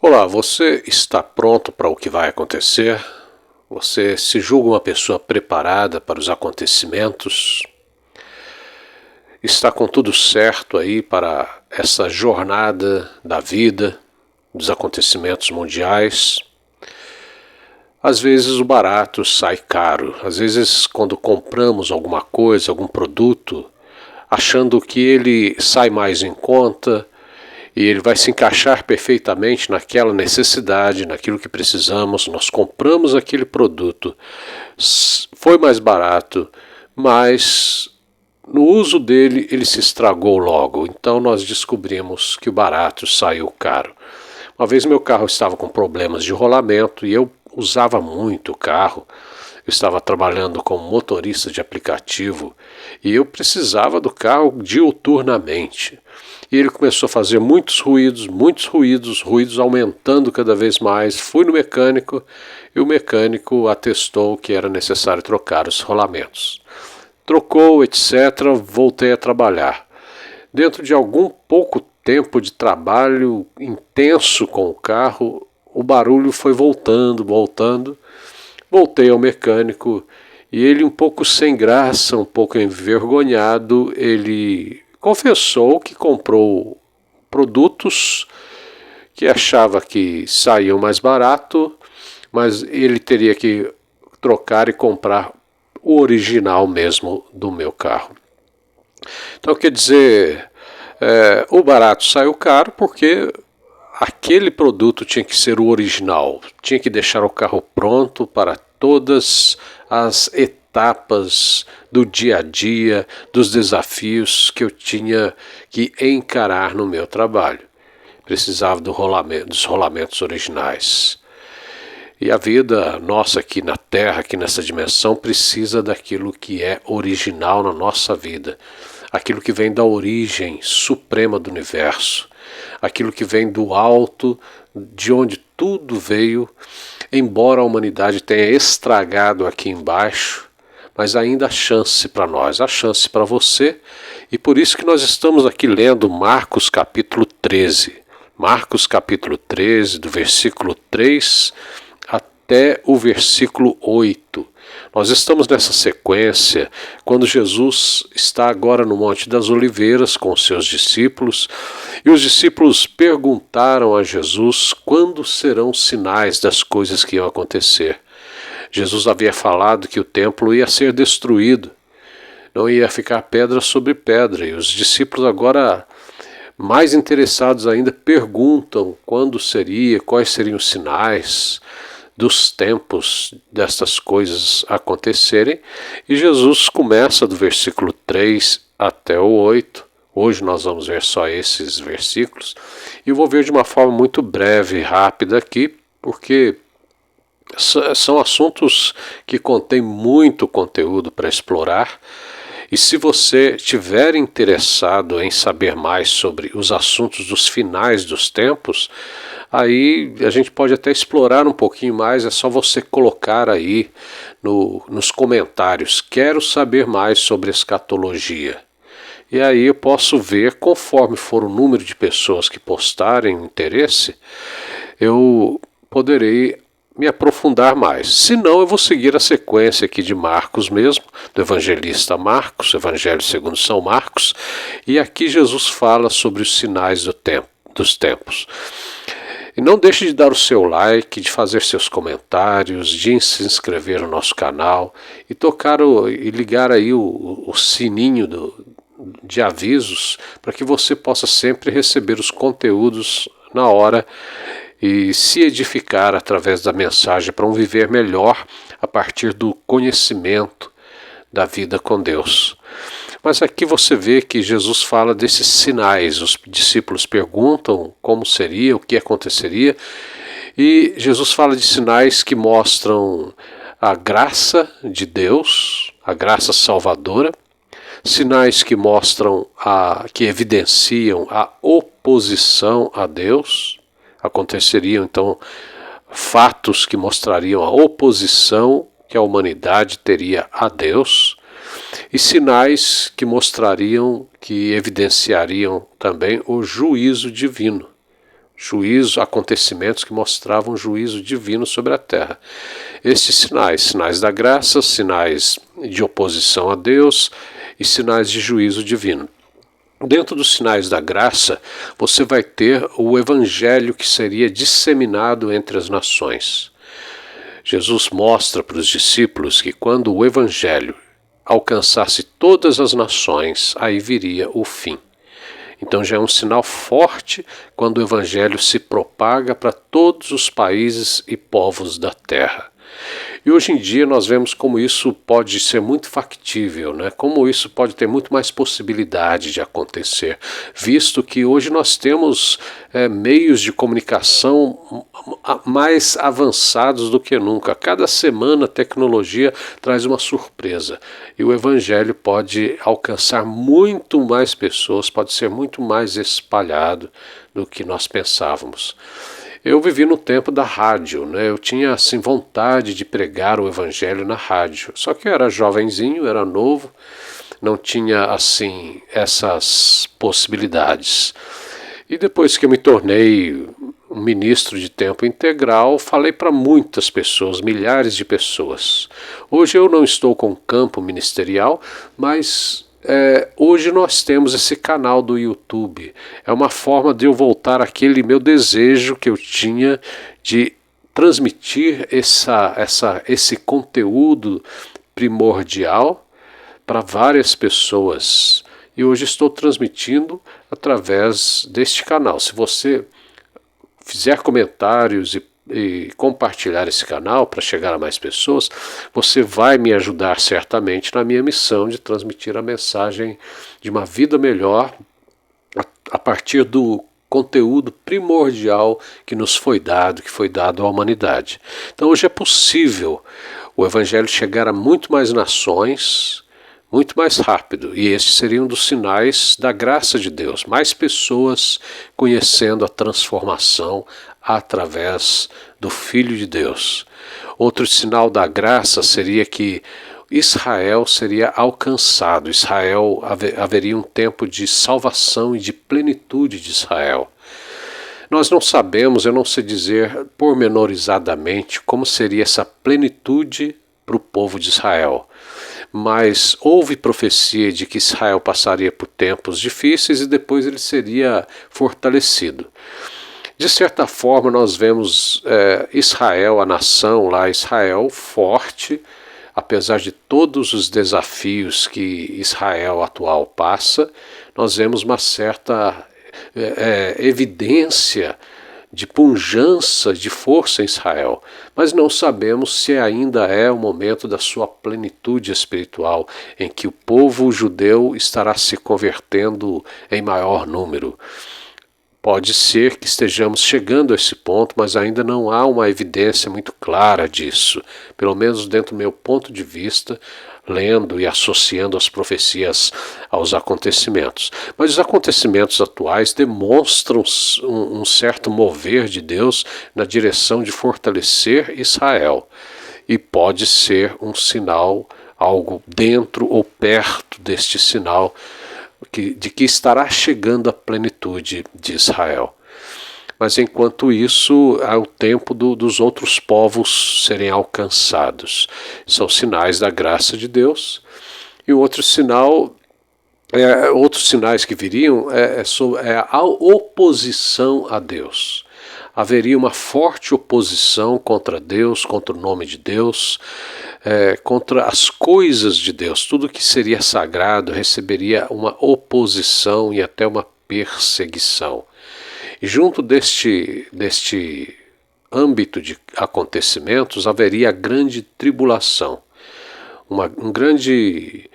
Olá, você está pronto para o que vai acontecer? Você se julga uma pessoa preparada para os acontecimentos? Está com tudo certo aí para essa jornada da vida, dos acontecimentos mundiais? Às vezes o barato sai caro. Às vezes, quando compramos alguma coisa, algum produto, achando que ele sai mais em conta, e ele vai se encaixar perfeitamente naquela necessidade, naquilo que precisamos. Nós compramos aquele produto, foi mais barato, mas no uso dele ele se estragou logo. Então nós descobrimos que o barato saiu caro. Uma vez meu carro estava com problemas de rolamento e eu usava muito o carro. Eu estava trabalhando como motorista de aplicativo e eu precisava do carro diuturnamente. E ele começou a fazer muitos ruídos aumentando cada vez mais. Fui no mecânico e o mecânico atestou que era necessário trocar os rolamentos. Trocou, etc., voltei a trabalhar. Dentro de algum pouco tempo de trabalho intenso com o carro, o barulho foi voltando. Voltei ao mecânico e ele, um pouco sem graça, um pouco envergonhado, ele confessou que comprou produtos que achava que saíam mais barato, mas ele teria que trocar e comprar o original mesmo do meu carro. Então, quer dizer, o barato saiu caro porque aquele produto tinha que ser o original, tinha que deixar o carro pronto para todas as etapas do dia a dia, dos desafios que eu tinha que encarar no meu trabalho. Precisava dos rolamentos originais. E a vida nossa aqui na Terra, aqui nessa dimensão, precisa daquilo que é original na nossa vida. Aquilo que vem da origem suprema do universo. Aquilo que vem do alto, de onde tudo veio, embora a humanidade tenha estragado aqui embaixo, mas ainda há chance para nós, há chance para você, e por isso que nós estamos aqui lendo Marcos capítulo 13. Marcos capítulo 13, do versículo 3 até o versículo 8. Nós estamos nessa sequência quando Jesus está agora no Monte das Oliveiras com os seus discípulos, e os discípulos perguntaram a Jesus quando serão os sinais das coisas que iam acontecer. Jesus havia falado que o templo ia ser destruído, não ia ficar pedra sobre pedra, e os discípulos agora, mais interessados ainda, perguntam quando seria, quais seriam os sinais dos tempos destas coisas acontecerem, e Jesus começa do versículo 3 até o 8. Hoje nós vamos ver só esses versículos, e eu vou ver de uma forma muito breve e rápida aqui, porque são assuntos que contêm muito conteúdo para explorar. E se você estiver interessado em saber mais sobre os assuntos dos finais dos tempos, aí a gente pode até explorar um pouquinho mais. É só você colocar aí nos comentários: quero saber mais sobre escatologia. E aí eu posso ver, conforme for o número de pessoas que postarem interesse, eu poderei me aprofundar mais. Se não, eu vou seguir a sequência aqui de Marcos mesmo, do evangelista Marcos, Evangelho segundo São Marcos, e aqui Jesus fala sobre os sinais dos tempos. E não deixe de dar o seu like, de fazer seus comentários, de se inscrever no nosso canal e e ligar aí o sininho de avisos para que você possa sempre receber os conteúdos na hora e se edificar através da mensagem para um viver melhor a partir do conhecimento da vida com Deus. Mas aqui você vê que Jesus fala desses sinais. Os discípulos perguntam como seria, o que aconteceria, e Jesus fala de sinais que mostram a graça de Deus, a graça salvadora, sinais que mostram, que evidenciam a oposição a Deus. Aconteceriam então fatos que mostrariam a oposição que a humanidade teria a Deus, e sinais que evidenciariam também o juízo divino, Juízo, acontecimentos que mostravam juízo divino sobre a terra. Estes sinais, sinais da graça, sinais de oposição a Deus e sinais de juízo divino. Dentro dos sinais da graça, você vai ter o evangelho que seria disseminado entre as nações. Jesus mostra para os discípulos que quando o evangelho alcançasse todas as nações, aí viria o fim. Então já é um sinal forte quando o evangelho se propaga para todos os países e povos da terra. E hoje em dia nós vemos como isso pode ser muito factível, né? Como isso pode ter muito mais possibilidade de acontecer, visto que hoje nós temos meios de comunicação mais avançados do que nunca. Cada semana a tecnologia traz uma surpresa e o evangelho pode alcançar muito mais pessoas, pode ser muito mais espalhado do que nós pensávamos. Eu vivi no tempo da rádio, né? Eu tinha assim vontade de pregar o evangelho na rádio. Só que eu era jovenzinho, era novo, não tinha assim essas possibilidades. E depois que eu me tornei um ministro de tempo integral, falei para muitas pessoas, milhares de pessoas. Hoje eu não estou com campo ministerial, mas hoje nós temos esse canal do YouTube. É uma forma de eu voltar àquele meu desejo que eu tinha de transmitir esse conteúdo primordial para várias pessoas. E hoje estou transmitindo através deste canal. Se você fizer comentários e compartilhar esse canal para chegar a mais pessoas, você vai me ajudar certamente na minha missão de transmitir a mensagem de uma vida melhor a partir do conteúdo primordial que nos foi dado, que foi dado à humanidade. Então hoje é possível o evangelho chegar a muito mais nações, muito mais rápido, e este seria um dos sinais da graça de Deus, mais pessoas conhecendo a transformação através do Filho de Deus. Outro sinal da graça seria que Israel seria alcançado, haveria um tempo de salvação e de plenitude de Israel. Nós não sabemos, eu não sei dizer pormenorizadamente como seria essa plenitude para o povo de Israel. Mas houve profecia de que Israel passaria por tempos difíceis e depois ele seria fortalecido. De certa forma, nós vemos Israel, a nação lá, Israel forte, apesar de todos os desafios que Israel atual passa, nós vemos uma certa evidência de pujança, de força em Israel, mas não sabemos se ainda é o momento da sua plenitude espiritual, em que o povo judeu estará se convertendo em maior número. Pode ser que estejamos chegando a esse ponto, mas ainda não há uma evidência muito clara disso, pelo menos dentro do meu ponto de vista, lendo e associando as profecias aos acontecimentos. Mas os acontecimentos atuais demonstram um certo mover de Deus na direção de fortalecer Israel. E pode ser um sinal, algo dentro ou perto deste sinal, de que estará chegando a plenitude de Israel. Mas enquanto isso, há o tempo dos outros povos serem alcançados. São sinais da graça de Deus. E o outro sinal, outros sinais que viriam é a oposição a Deus. Haveria uma forte oposição contra Deus, contra o nome de Deus, contra as coisas de Deus. Tudo que seria sagrado receberia uma oposição e até uma perseguição. E junto deste âmbito de acontecimentos haveria a grande tribulação, um grande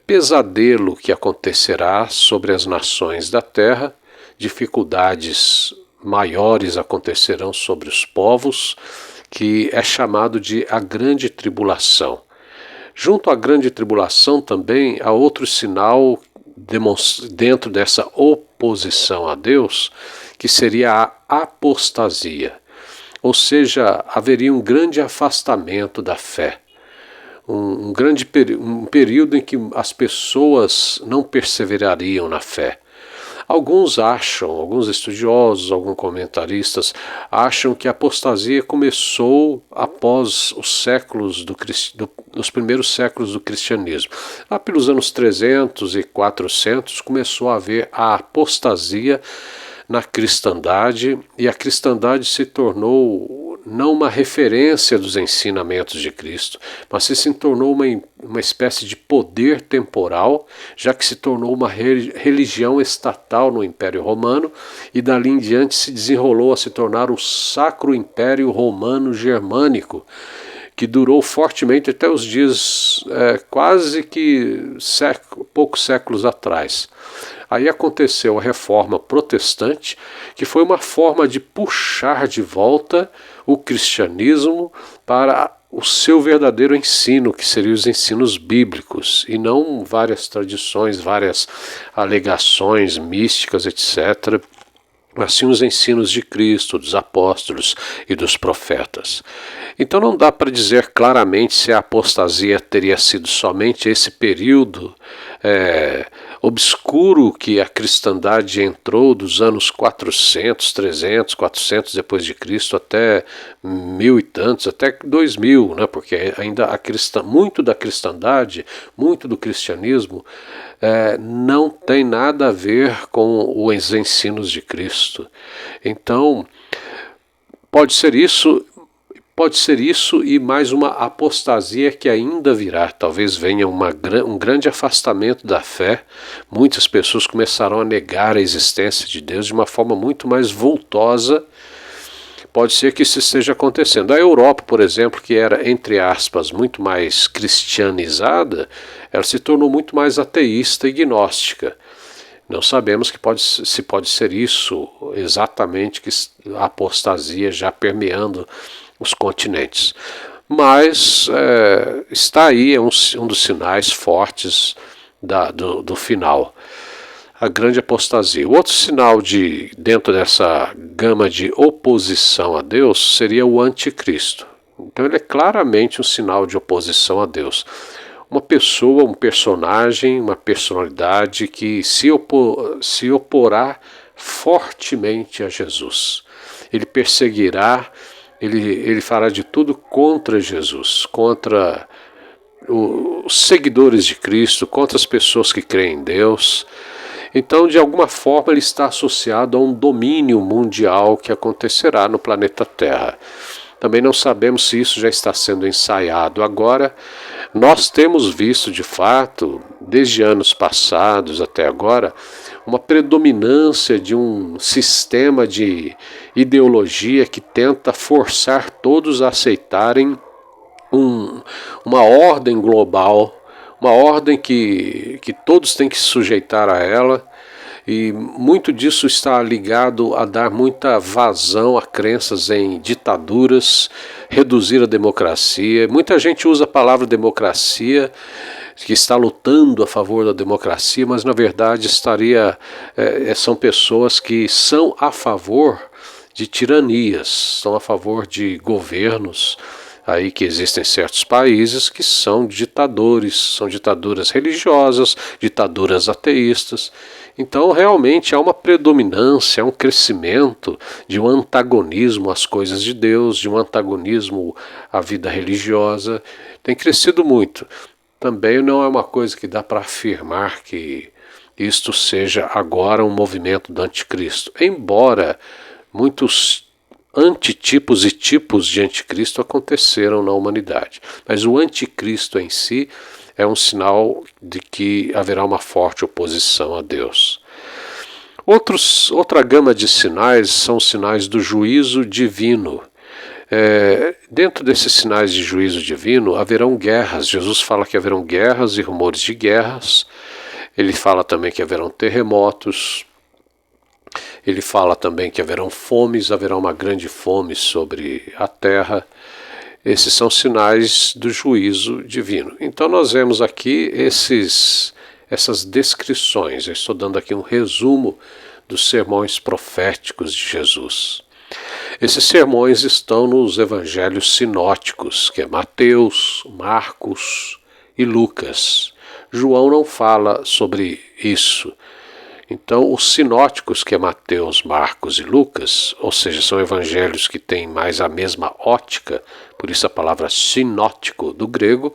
pesadelo que acontecerá sobre as nações da terra, dificuldades maiores acontecerão sobre os povos, que é chamado de a grande tribulação. Junto à grande tribulação também há outro sinal dentro dessa oposição a Deus, que seria a apostasia. Ou seja, haveria um grande afastamento da fé. Um período em que as pessoas não perseverariam na fé. Alguns estudiosos, alguns comentaristas acham que a apostasia começou após os primeiros séculos do cristianismo. Lá pelos anos 300 e 400 começou a haver a apostasia na cristandade, e a cristandade se tornou não uma referência dos ensinamentos de Cristo, mas se tornou uma espécie de poder temporal, já que se tornou uma religião estatal no Império Romano, e dali em diante se desenrolou a se tornar o Sacro Império Romano Germânico, que durou fortemente até os dias quase que poucos séculos atrás. Aí aconteceu a Reforma Protestante, que foi uma forma de puxar de volta o cristianismo para o seu verdadeiro ensino, que seriam os ensinos bíblicos, e não várias tradições, várias alegações místicas, etc., assim os ensinos de Cristo, dos apóstolos e dos profetas. Então não dá para dizer claramente se a apostasia teria sido somente esse período obscuro que a cristandade entrou dos anos 400, 300, 400 depois de Cristo até 1000 e tantos, até 2000, né? Porque ainda muito da cristandade, muito do cristianismo não tem nada a ver com os ensinos de Cristo. Então, pode ser isso e mais uma apostasia que ainda virá. Talvez venha um grande afastamento da fé. Muitas pessoas começarão a negar a existência de Deus de uma forma muito mais vultosa. Pode ser que isso esteja acontecendo. A Europa, por exemplo, que era, entre aspas, muito mais cristianizada, ela se tornou muito mais ateísta e gnóstica. Não sabemos se pode ser isso exatamente, que a apostasia já permeando os continentes. Mas está aí, é um dos sinais fortes do final. A grande apostasia. O outro sinal dentro dessa gama de oposição a Deus seria o anticristo. Então ele é claramente um sinal de oposição a Deus. Uma pessoa, um personagem, uma personalidade que se oporá fortemente a Jesus. Ele perseguirá, ele fará de tudo contra Jesus, contra os seguidores de Cristo, contra as pessoas que creem em Deus. Então, de alguma forma, ele está associado a um domínio mundial que acontecerá no planeta Terra. Também não sabemos se isso já está sendo ensaiado agora. Nós temos visto, de fato, desde anos passados até agora, uma predominância de um sistema de ideologia que tenta forçar todos a aceitarem uma ordem global, uma ordem que todos têm que se sujeitar a ela, e muito disso está ligado a dar muita vazão a crenças em ditaduras, reduzir a democracia. Muita gente usa a palavra democracia, que está lutando a favor da democracia, mas na verdade são pessoas que são a favor de tiranias, são a favor de governos, aí que existem certos países que são ditadores, são ditaduras religiosas, ditaduras ateístas. Então realmente há uma predominância, há um crescimento de um antagonismo às coisas de Deus, de um antagonismo à vida religiosa. Tem crescido muito. Também não é uma coisa que dá para afirmar que isto seja agora um movimento do anticristo, embora muitos antitipos e tipos de anticristo aconteceram na humanidade. Mas o anticristo em si é um sinal de que haverá uma forte oposição a Deus. Outra gama de sinais são sinais do juízo divino. Dentro desses sinais de juízo divino haverão guerras. Jesus fala que haverão guerras e rumores de guerras. Ele fala também que haverão terremotos. Ele fala também que haverão fomes, haverá uma grande fome sobre a terra. Esses são sinais do juízo divino. Então nós vemos aqui essas descrições. Eu estou dando aqui um resumo dos sermões proféticos de Jesus. Esses sermões estão nos evangelhos sinóticos, que é Mateus, Marcos e Lucas. João não fala sobre isso, Então, os sinóticos, que é Mateus, Marcos e Lucas, ou seja, são evangelhos que têm mais a mesma ótica, por isso a palavra sinótico, do grego,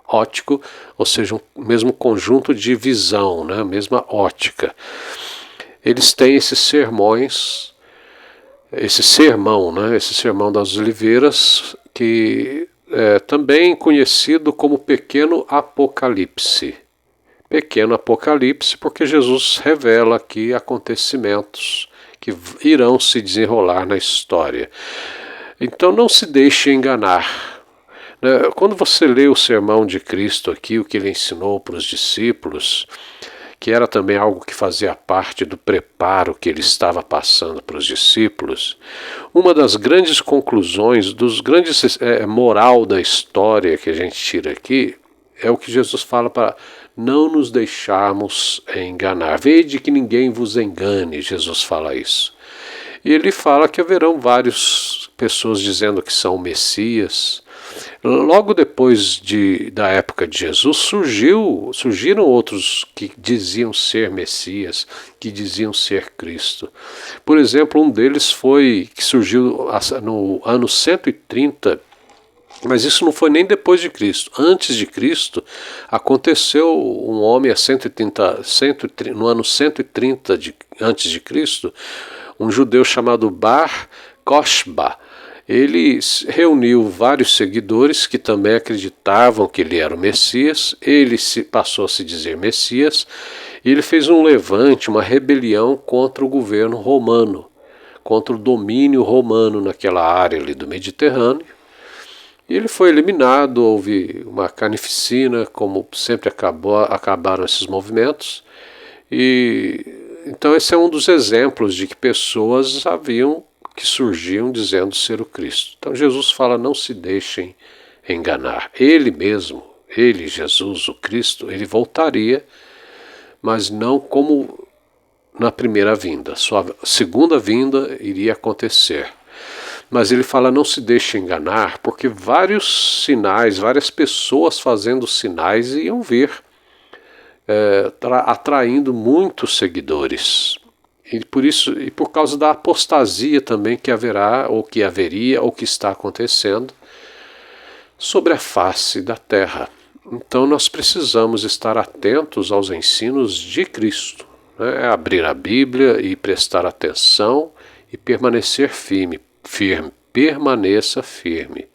ótico, ou seja, um mesmo conjunto de visão, né, mesma ótica. Eles têm esses sermões, esse sermão, né, esse sermão das oliveiras, que é também conhecido como pequeno Apocalipse. Pequeno Apocalipse, porque Jesus revela aqui acontecimentos que irão se desenrolar na história. Então não se deixe enganar. Quando você lê o sermão de Cristo aqui, o que ele ensinou para os discípulos, que era também algo que fazia parte do preparo que ele estava passando para os discípulos, uma das grandes conclusões, dos grandes moral da história que a gente tira aqui, é o que Jesus fala para não nos deixarmos enganar. Vede que ninguém vos engane, Jesus fala isso. E ele fala que haverão várias pessoas dizendo que são Messias. Logo depois da época de Jesus, surgiram outros que diziam ser Messias, que diziam ser Cristo. Por exemplo, um deles que surgiu no ano 130, mas isso não foi nem depois de Cristo. Antes de Cristo, aconteceu um homem no ano 130 antes de Cristo, um judeu chamado Bar Kokhba. Ele reuniu vários seguidores que também acreditavam que ele era o Messias. Ele passou a se dizer Messias e ele fez um levante, uma rebelião contra o governo romano, contra o domínio romano naquela área ali do Mediterrâneo. E ele foi eliminado, houve uma carnificina, como sempre acabaram esses movimentos. Então esse é um dos exemplos de que pessoas que surgiam dizendo ser o Cristo. Então Jesus fala, não se deixem enganar. Ele mesmo, Jesus, o Cristo, ele voltaria, mas não como na primeira vinda. Sua segunda vinda iria acontecer. Mas ele fala, não se deixe enganar, porque vários sinais, várias pessoas fazendo sinais iam vir, atraindo muitos seguidores. E por causa da apostasia também que haverá, ou que haveria, ou que está acontecendo sobre a face da terra. Então nós precisamos estar atentos aos ensinos de Cristo, né? Abrir a Bíblia e prestar atenção e permanecer firme. Permaneça firme.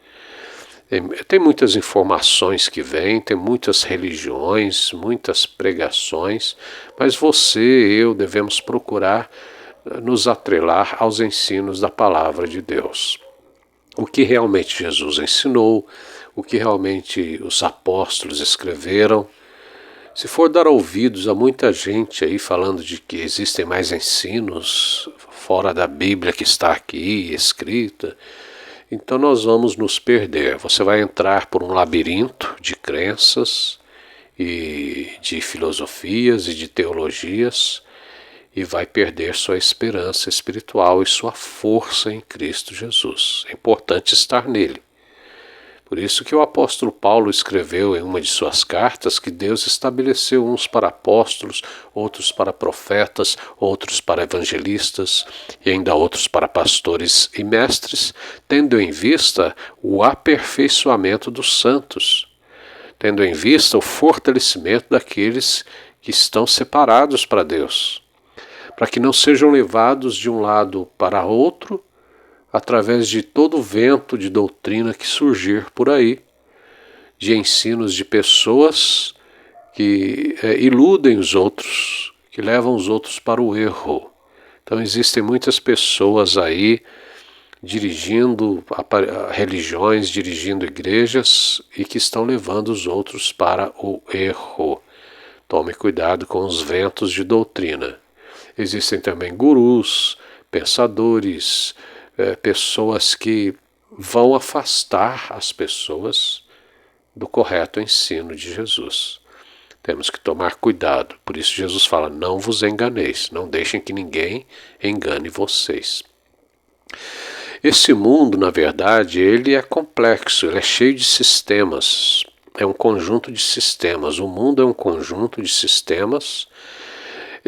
Tem muitas informações que vêm, tem muitas religiões, muitas pregações, mas você e eu devemos procurar nos atrelar aos ensinos da palavra de Deus. O que realmente Jesus ensinou, o que realmente os apóstolos escreveram. Se for dar ouvidos a muita gente aí falando de que existem mais ensinos fora da Bíblia que está aqui escrita, então nós vamos nos perder. Você vai entrar por um labirinto de crenças e de filosofias e de teologias e vai perder sua esperança espiritual e sua força em Cristo Jesus. É importante estar nele. Por isso que o apóstolo Paulo escreveu em uma de suas cartas que Deus estabeleceu uns para apóstolos, outros para profetas, outros para evangelistas e ainda outros para pastores e mestres, tendo em vista o aperfeiçoamento dos santos, tendo em vista o fortalecimento daqueles que estão separados para Deus, para que não sejam levados de um lado para outro, através de todo o vento de doutrina que surgir por aí, de ensinos de pessoas que iludem os outros, que levam os outros para o erro. Então existem muitas pessoas aí dirigindo religiões, dirigindo igrejas e que estão levando os outros para o erro. Tome cuidado com os ventos de doutrina. Existem também gurus, pensadores, pessoas que vão afastar as pessoas do correto ensino de Jesus. Temos que tomar cuidado. Por isso Jesus fala, não vos enganeis, não deixem que ninguém engane vocês. Esse mundo, na verdade, ele é complexo, ele é cheio de sistemas. É um conjunto de sistemas. O mundo é um conjunto de sistemas.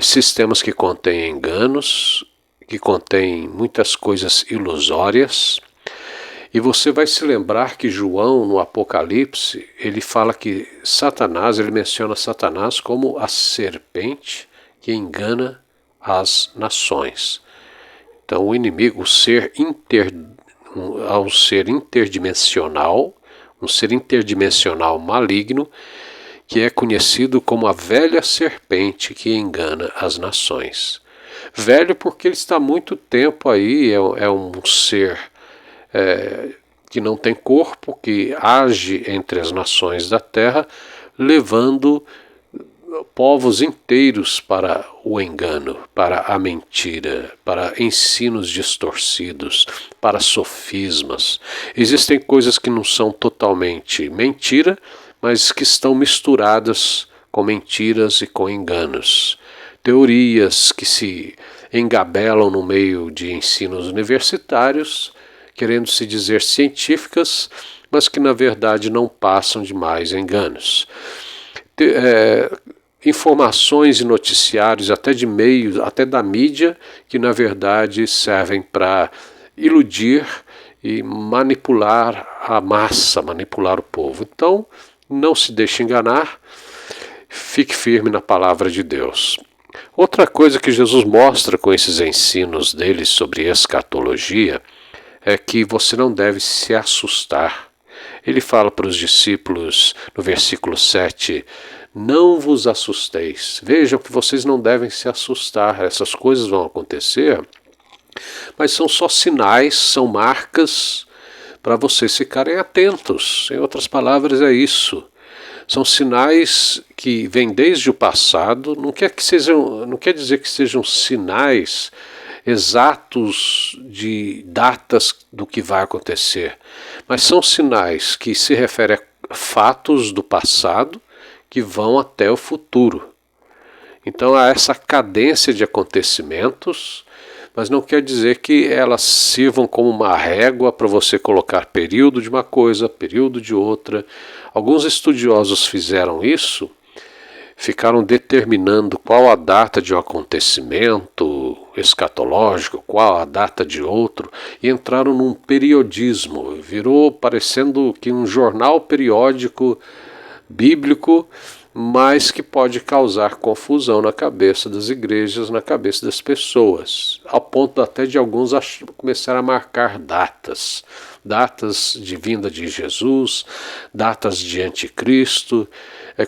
sistemas que contêm enganos, que contêm muitas coisas ilusórias. E você vai se lembrar que João, no Apocalipse, ele fala que Satanás, ele menciona Satanás como a serpente que engana as nações. Então o inimigo, ao ser interdimensional, um ser interdimensional maligno, que é conhecido como a velha serpente que engana as nações. Velho porque ele está há muito tempo aí, é um ser que não tem corpo, que age entre as nações da terra, levando povos inteiros para o engano, para a mentira, para ensinos distorcidos, para sofismas. Existem coisas que não são totalmente mentira, mas que estão misturadas com mentiras e com enganos. Teorias que se engabelam no meio de ensinos universitários, querendo se dizer científicas, mas que na verdade não passam de mais enganos. Informações e noticiários, até de meios, até da mídia, que na verdade servem para iludir e manipular a massa, manipular o povo. Então, não se deixe enganar, fique firme na palavra de Deus. Outra coisa que Jesus mostra com esses ensinos dele sobre escatologia é que você não deve se assustar. Ele fala para os discípulos no versículo 7, não vos assusteis. Vejam que vocês não devem se assustar, essas coisas vão acontecer, mas são só sinais, são marcas para vocês ficarem atentos. Em outras palavras, é isso. São sinais que vêm desde o passado, não quer dizer que sejam sinais exatos de datas do que vai acontecer, mas são sinais que se referem a fatos do passado que vão até o futuro. Então há essa cadência de acontecimentos, mas não quer dizer que elas sirvam como uma régua para você colocar período de uma coisa, período de outra. Alguns estudiosos fizeram isso, ficaram determinando qual a data de um acontecimento escatológico, qual a data de outro, e entraram num periodismo. Virou parecendo que um jornal periódico bíblico, mas que pode causar confusão na cabeça das igrejas, na cabeça das pessoas, ao ponto até de alguns começarem a marcar datas de vinda de Jesus, datas de anticristo.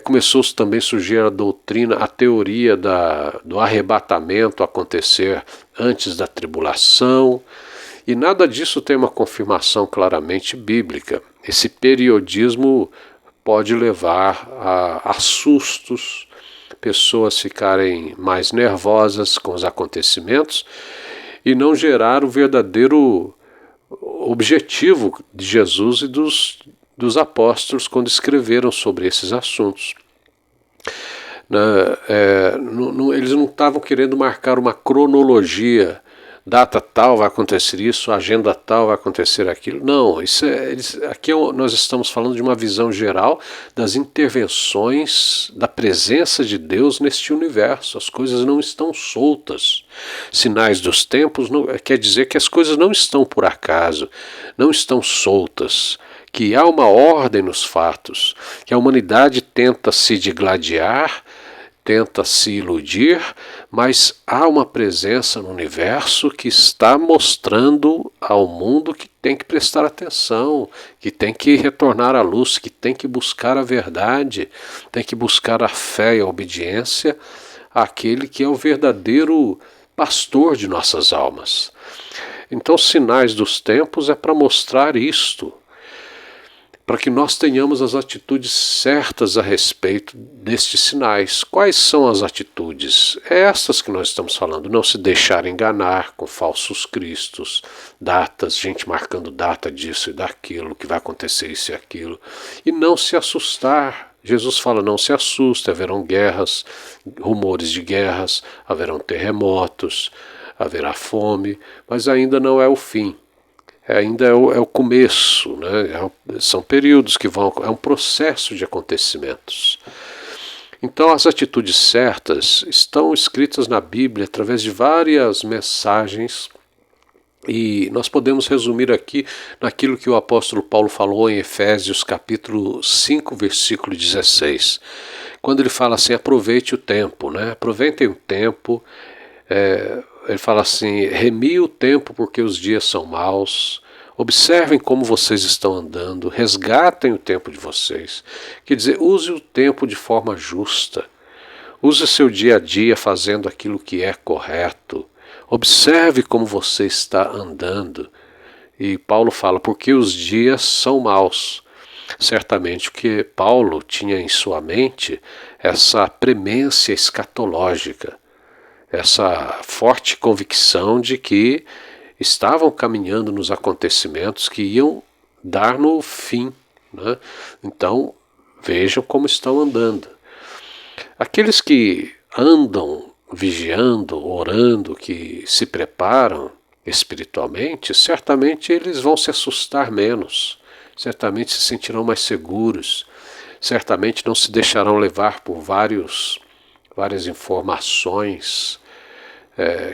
Começou também a surgir a doutrina, a teoria do arrebatamento acontecer antes da tribulação, e nada disso tem uma confirmação claramente bíblica. Esse periodismo pode levar a sustos, pessoas ficarem mais nervosas com os acontecimentos e não gerar o verdadeiro objetivo de Jesus e dos apóstolos quando escreveram sobre esses assuntos. Eles não estavam querendo marcar uma cronologia, data tal vai acontecer isso, agenda tal vai acontecer aquilo. Não, aqui nós estamos falando de uma visão geral das intervenções da presença de Deus neste universo. As coisas não estão soltas. Sinais dos tempos quer dizer que as coisas não estão por acaso, não estão soltas, que há uma ordem nos fatos, que a humanidade tenta se digladiar, tenta se iludir, mas há uma presença no universo que está mostrando ao mundo que tem que prestar atenção, que tem que retornar à luz, que tem que buscar a verdade, tem que buscar a fé e a obediência àquele que é o verdadeiro pastor de nossas almas. Então, sinais dos tempos é para mostrar isto, para que nós tenhamos as atitudes certas a respeito destes sinais. Quais são as atitudes? É estas que nós estamos falando. Não se deixar enganar com falsos cristos, datas, gente marcando data disso e daquilo, que vai acontecer isso e aquilo. E não se assustar. Jesus fala, não se assuste, haverão guerras, rumores de guerras, haverão terremotos, haverá fome, mas ainda não é o fim. Ainda é o começo, né? São períodos que é um processo de acontecimentos. Então, as atitudes certas estão escritas na Bíblia através de várias mensagens e nós podemos resumir aqui naquilo que o apóstolo Paulo falou em Efésios capítulo 5, versículo 16, quando ele fala assim, aproveite o tempo, né? Aproveitem o tempo, ele fala assim, remi o tempo porque os dias são maus, observem como vocês estão andando, resgatem o tempo de vocês, quer dizer, use o tempo de forma justa, use o seu dia a dia fazendo aquilo que é correto, observe como você está andando. E Paulo fala, porque os dias são maus. Certamente que Paulo tinha em sua mente essa premência escatológica, essa forte convicção de que estavam caminhando nos acontecimentos que iam dar no fim, né? Então, vejam como estão andando. Aqueles que andam vigiando, orando, que se preparam espiritualmente, certamente eles vão se assustar menos, certamente se sentirão mais seguros, certamente não se deixarão levar por várias informações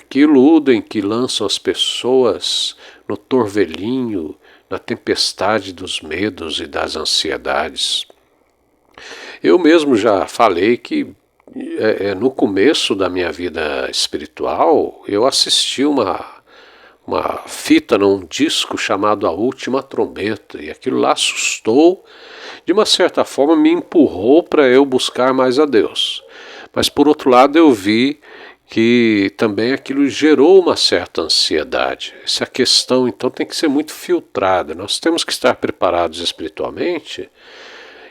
que iludem, que lançam as pessoas no torvelinho, na tempestade dos medos e das ansiedades. Eu mesmo já falei que no começo da minha vida espiritual eu assisti uma fita num disco chamado A Última Trombeta, e aquilo lá assustou, de uma certa forma me empurrou para eu buscar mais a Deus. Mas por outro lado eu vi que também aquilo gerou uma certa ansiedade. Essa questão então tem que ser muito filtrada. Nós temos que estar preparados espiritualmente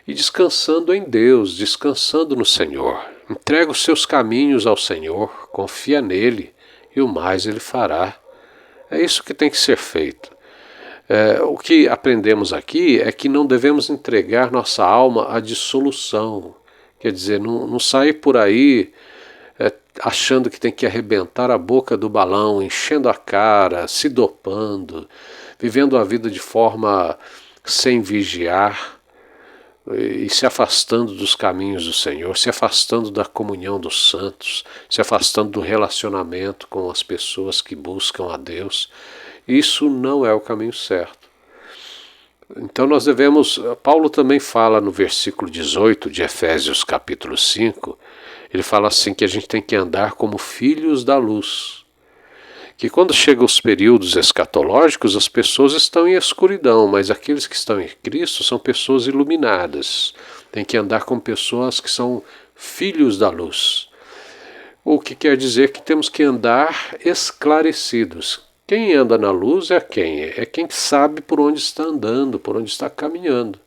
e descansando em Deus, descansando no Senhor. Entrega os seus caminhos ao Senhor, confia nele e o mais ele fará. É isso que tem que ser feito. O que aprendemos aqui é que não devemos entregar nossa alma à dissolução. Quer dizer, não sair por aí achando que tem que arrebentar a boca do balão, enchendo a cara, se dopando, vivendo a vida de forma sem vigiar e se afastando dos caminhos do Senhor, se afastando da comunhão dos santos, se afastando do relacionamento com as pessoas que buscam a Deus. Isso não é o caminho certo. Então nós devemos, Paulo também fala no versículo 18 de Efésios capítulo 5, ele fala assim que a gente tem que andar como filhos da luz. Que quando chegam os períodos escatológicos, as pessoas estão em escuridão, mas aqueles que estão em Cristo são pessoas iluminadas. Tem que andar com pessoas que são filhos da luz. O que quer dizer que temos que andar esclarecidos. Quem anda na luz é quem? É quem sabe por onde está andando, por onde está caminhando.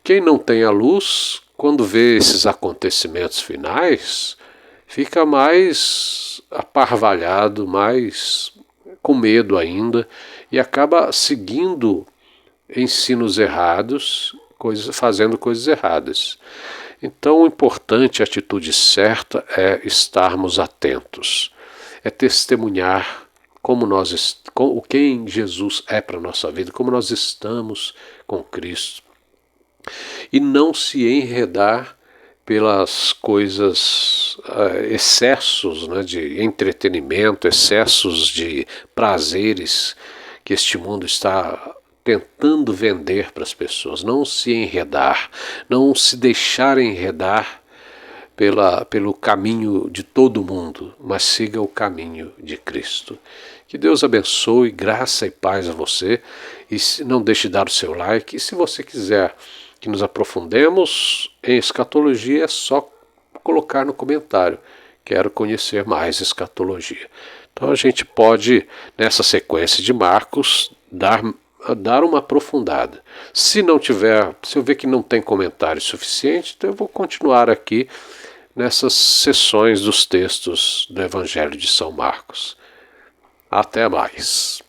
Quem não tem a luz, quando vê esses acontecimentos finais, fica mais aparvalhado, mais com medo ainda, e acaba seguindo ensinos errados, fazendo coisas erradas. Então, o importante, a atitude certa é estarmos atentos, é testemunhar quem Jesus é para a nossa vida, como nós estamos com Cristo. E não se enredar pelas coisas, excessos, né, de entretenimento, excessos de prazeres que este mundo está tentando vender para as pessoas. Não se enredar, não se deixar enredar pelo caminho de todo mundo, mas siga o caminho de Cristo. Que Deus abençoe, graça e paz a você, e não deixe de dar o seu like, e se você quiser que nos aprofundemos em escatologia, é só colocar no comentário, quero conhecer mais escatologia. Então a gente pode, nessa sequência de Marcos, dar uma aprofundada. Se eu ver que não tem comentário suficiente, então eu vou continuar aqui nessas sessões dos textos do Evangelho de São Marcos. Até mais.